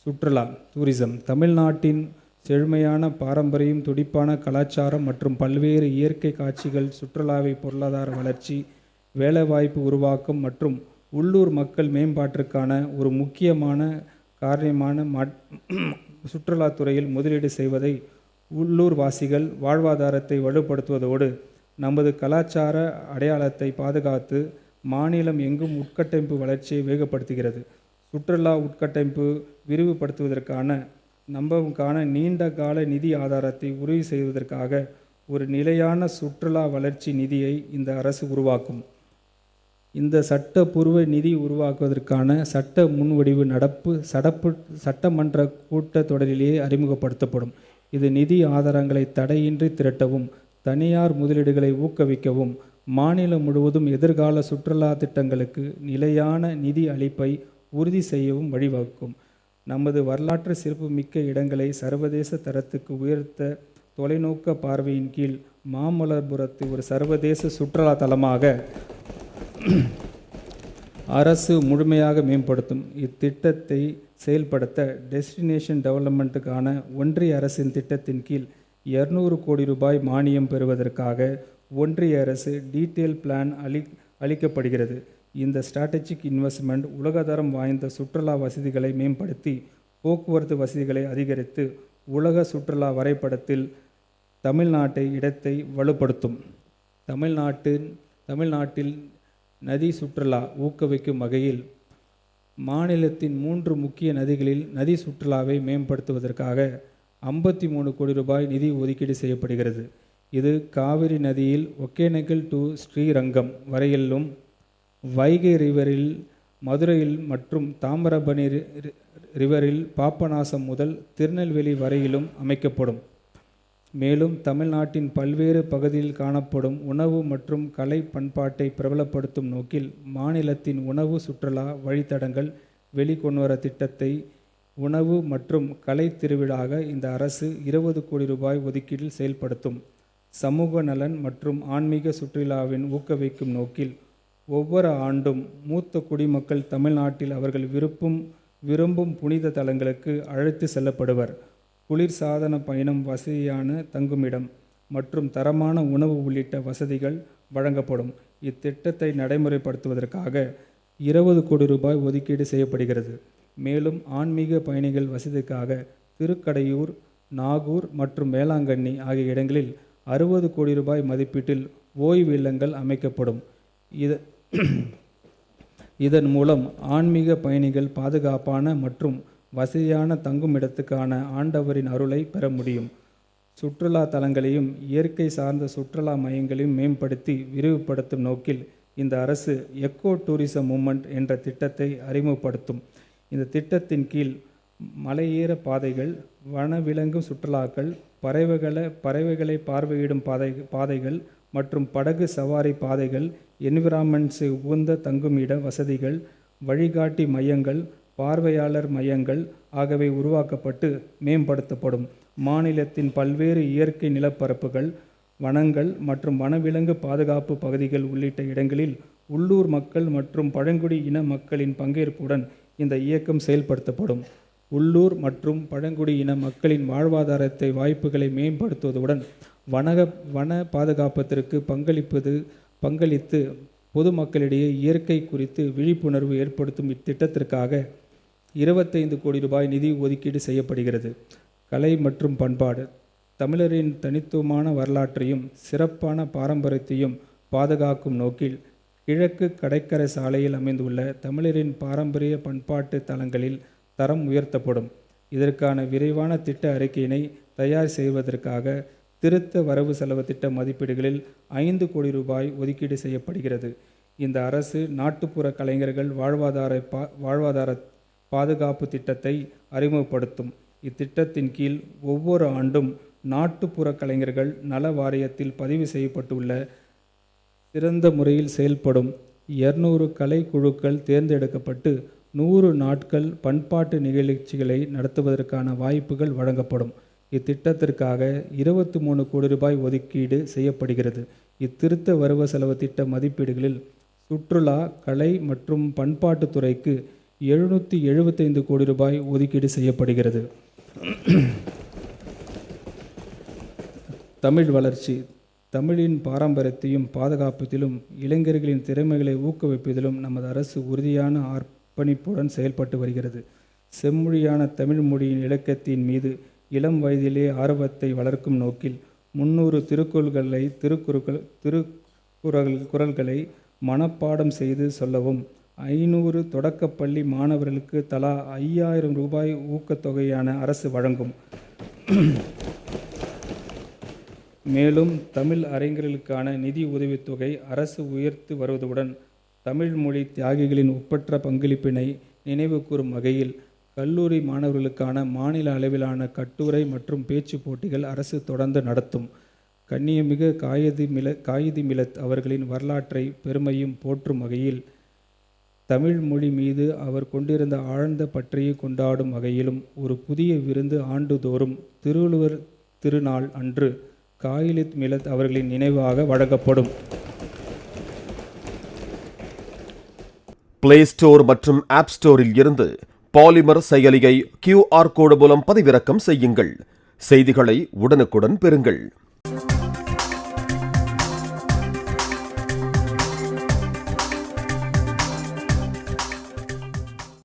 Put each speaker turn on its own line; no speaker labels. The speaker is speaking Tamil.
சுற்றுலா டூரிசம் தமிழ்நாட்டின் செழுமையான பாரம்பரியம், துடிப்பான கலாச்சாரம் மற்றும் பல்வேறு இயற்கை காட்சிகள் சுற்றுலாவை பொருளாதார வளர்ச்சி, வேலைவாய்ப்பு உருவாக்கம் மற்றும் உள்ளூர் மக்கள் மேம்பாட்டிற்கான ஒரு முக்கியமான காரணமான சுற்றுலாத்துறையில் முதலீடு செய்வதை உள்ளூர் வாசிகள் வாழ்வாதாரத்தை வலுப்படுத்துவதோடு நமது கலாச்சார அடையாளத்தை பாதுகாத்து மாநிலம் எங்கும் உட்கட்டமைப்பு வளர்ச்சியை வேகப்படுத்துகிறது. சுற்றுலா உட்கட்டமைப்பு விரிவுபடுத்துவதற்கான நம்பகமான நீண்ட கால நிதி ஆதாரத்தை உறுதி செய்வதற்காக ஒரு நிலையான சுற்றுலா வளர்ச்சி நிதியை இந்த அரசு உருவாக்கும். இந்த சட்டப்பூர்வ நிதி உருவாக்குவதற்கான சட்ட முன்வடிவு நடப்பு சட்டமன்ற கூட்டத்தொடரிலேயே அறிமுகப்படுத்தப்படும். இது நிதி ஆதாரங்களை தடையின்றி திரட்டவும், தனியார் முதலீடுகளை ஊக்குவிக்கவும், மாநிலம் முழுவதும் எதிர்கால சுற்றுலா திட்டங்களுக்கு நிலையான நிதி அளிப்பை உறுதி செய்யவும் வழிவகுக்கும். நமது வரலாற்று சிறப்புமிக்க இடங்களை சர்வதேச தரத்துக்கு உயர்த்த தொலைநோக்க பார்வையின் கீழ் மாமல்லபுரத்தை ஒரு சர்வதேச சுற்றுலா தலமாக அரசு முழுமையாக மேம்படுத்தும். இத்திட்டத்தை செயல்படுத்த டெஸ்டினேஷன் டெவலப்மெண்ட்டுக்கான ஒன்றிய அரசின் திட்டத்தின் கீழ் 200 கோடி ரூபாய் மானியம் பெறுவதற்காக ஒன்றிய அரசு டீட்டெயில் பிளான் அளிக்கப்படுகிறது. இந்த ஸ்ட்ராட்டஜிக் இன்வெஸ்ட்மெண்ட் உலகதரம் வாய்ந்த சுற்றுலா வசதிகளை மேம்படுத்தி, போக்குவரத்து வசதிகளை அதிகரித்து, உலக சுற்றுலா வரைபடத்தில் தமிழ்நாட்டை இடத்தை வலுப்படுத்தும். தமிழ்நாட்டில் நதி சுற்றுலா ஊக்குவிக்கும் வகையில் மாநிலத்தின் 3 முக்கிய நதிகளில் நதி சுற்றுலாவை மேம்படுத்துவதற்காக 53 கோடி ரூபாய் நிதி ஒதுக்கீடு செய்யப்படுகிறது. இது காவிரி நதியில் ஒகேனக்கல் டு ஸ்ரீரங்கம் வரையிலும், வைகை ரிவரில் மதுரையில் மற்றும் தாமிரபரணி ரிவரில் பாபநாசம் முதல் திருநெல்வேலி வரையிலும் அமைக்கப்படும். மேலும் தமிழ்நாட்டின் பல்வேறு பகுதியில் காணப்படும் உணவு மற்றும் கலை பண்பாட்டை பிரபலப்படுத்தும் நோக்கில் மாநிலத்தின் உணவு சுற்றுலா வழித்தடங்கள் வெளிக்கொணர திட்டத்தை உணவு மற்றும் கலை திருவிழாக இந்த அரசு 20 கோடி ரூபாய் ஒதுக்கீட்டில் செயல்படுத்தும். சமூக நலன் மற்றும் ஆன்மீக சுற்றுலாவின் ஊக்குவிக்கும் நோக்கில் ஒவ்வொரு ஆண்டும் மூத்த குடிமக்கள் தமிழ்நாட்டில் அவர்கள் விரும்பும் புனித தலங்களுக்கு அழைத்து செல்லப்படுவர். குளிர்சாதன பயணம், வசதியான தங்குமிடம் மற்றும் தரமான உணவு உள்ளிட்ட வசதிகள் வழங்கப்படும். இத்திட்டத்தை நடைமுறைப்படுத்துவதற்காக 20 கோடி ரூபாய் ஒதுக்கீடு செய்யப்படுகிறது. மேலும் ஆன்மீக பயணிகள் வசதிக்காக திருக்கடையூர், நாகூர் மற்றும் வேளாங்கண்ணி ஆகிய இடங்களில் 60 கோடி ரூபாய் மதிப்பீட்டில் ஓய்வு இல்லங்கள் அமைக்கப்படும். இதன் மூலம் ஆன்மீக பயணிகள் பாதுகாப்பான மற்றும் வசதியான தங்குமிடத்துக்கான ஆண்டவரின் அருளை பெற முடியும். சுற்றுலா தலங்களையும் இயற்கை சார்ந்த சுற்றுலா மையங்களையும் மேம்படுத்தி விரிவுபடுத்தும் நோக்கில் இந்த அரசு எக்கோ டூரிசம் மூவ்மெண்ட் என்ற திட்டத்தை அறிமுகப்படுத்தும். இந்த திட்டத்தின் கீழ் மலையேற பாதைகள், வனவிலங்கு சுற்றுலாக்கள், பறவைகளை பார்வையிடும் பாதைகள் மற்றும் படகு சவாரி பாதைகள், என்விரான்மெண்ட்ஸு உகந்த தங்குமிட வசதிகள், வழிகாட்டி மையங்கள், பார்வையாளர் மையங்கள் ஆகியவை உருவாக்கப்பட்டு மேம்படுத்தப்படும். மாநிலத்தின் பல்வேறு இயற்கை நிலப்பரப்புகள், வனங்கள் மற்றும் வனவிலங்கு பாதுகாப்பு பகுதிகள் உள்ளிட்ட இடங்களில் உள்ளூர் மக்கள் மற்றும் பழங்குடி இன மக்களின் பங்கேற்புடன் இந்த இயக்கம் செயல்படுத்தப்படும். உள்ளூர் மற்றும் பழங்குடி இன மக்களின் வாழ்வாதாரத்தை வாய்ப்புகளை மேம்படுத்துவதுடன் வன பாதுகாப்பத்திற்கு பங்களித்து பொதுமக்களிடையே இயற்கை குறித்து விழிப்புணர்வு ஏற்படுத்தும் இத்திட்டத்திற்காக 25 கோடி ரூபாய் நிதி ஒதுக்கீடு செய்யப்படுகிறது. கலை மற்றும் பண்பாடு தமிழரின் தனித்துவமான வரலாற்றையும் சிறப்பான பாரம்பரியத்தையும் பாதுகாக்கும் நோக்கில் கிழக்கு கடற்கரை சாலையில் அமைந்துள்ள தமிழரின் பாரம்பரிய பண்பாட்டு தலங்களில் தரம் உயர்த்தப்படும். இதற்கான விரைவான திட்ட அறிக்கையினை தயார் செய்வதற்காக திருத்த வரவு செலவு திட்ட மதிப்பீடுகளில் 5 கோடி ரூபாய் ஒதுக்கீடு செய்யப்படுகிறது. இந்த அரசு நாட்டுப்புற கலைஞர்கள் வாழ்வாதார பாதுகாப்பு திட்டத்தை அறிமுகப்படுத்தும். இத்திட்டத்தின் கீழ் ஒவ்வொரு ஆண்டும் நாட்டுப்புற கலைஞர்கள் நல வாரியத்தில் பதிவு செய்யப்பட்டுள்ள சிறந்த முறையில் செயல்படும் 200 கலை குழுக்கள் தேர்ந்தெடுக்கப்பட்டு 100 நாட்கள் பண்பாட்டு நிகழ்ச்சிகளை நடத்துவதற்கான வாய்ப்புகள் வழங்கப்படும். இத்திட்டத்திற்காக 23 கோடி ரூபாய் ஒதுக்கீடு செய்யப்படுகிறது. இத்திருத்த வரவு செலவு திட்ட மதிப்பீடுகளில் சுற்றுலா, கலை மற்றும் பண்பாட்டுத்துறைக்கு 775 கோடி ரூபாய் ஒதுக்கீடு செய்யப்படுகிறது. தமிழ் வளர்ச்சி. தமிழின் பாரம்பரியத்தையும் பாதுகாப்பதிலும் இளைஞர்களின் திறமைகளை ஊக்குவிப்பதிலும் நமது அரசு உறுதியான அர்ப்பணிப்புடன் செயல்பட்டு வருகிறது. செம்மொழியான தமிழ் மொழியின் இலக்கியத்தின் மீது இளம் வயதிலே ஆர்வத்தை வளர்க்கும் நோக்கில் 300 திருக்குறள்களை மனப்பாடம் செய்து சொல்லவும் 500 தொடக்கப்பள்ளி மாணவர்களுக்கு தலா 5000 ரூபாய் ஊக்கத்தொகையான அரசு வழங்கும். மேலும் தமிழ் அறிஞர்களுக்கான நிதி உதவித்தொகை அரசு உயர்த்தி வருவதுடன் தமிழ் மொழி தியாகிகளின் ஒப்பற்ற பங்களிப்பினை நினைவு கூறும் வகையில் கல்லூரி மாணவர்களுக்கான மாநில அளவிலான கட்டுரை மற்றும் பேச்சு போட்டிகள் அரசு தொடர்ந்து நடத்தும். கண்ணியமிகு காயிது மிலத் அவர்களின் வரலாற்றை பெருமையும் போற்றும் வகையில் தமிழ் மொழி மீது அவர் கொண்டிருந்த ஆழ்ந்த பற்றியை கொண்டாடும் வகையிலும் ஒரு புதிய விருந்து ஆண்டுதோறும் திருவள்ளுவர் திருநாள் அன்று காயிது மிலத் அவர்களின் நினைவாக வழங்கப்படும்.
பிளே ஸ்டோர் மற்றும் ஆப் ஸ்டோரில் இருந்து பாலிமர் செயலியை QR கோடு மூலம் பதிவிறக்கம் செய்யுங்கள். செய்திகளை உடனுக்குடன் பெறுங்கள்.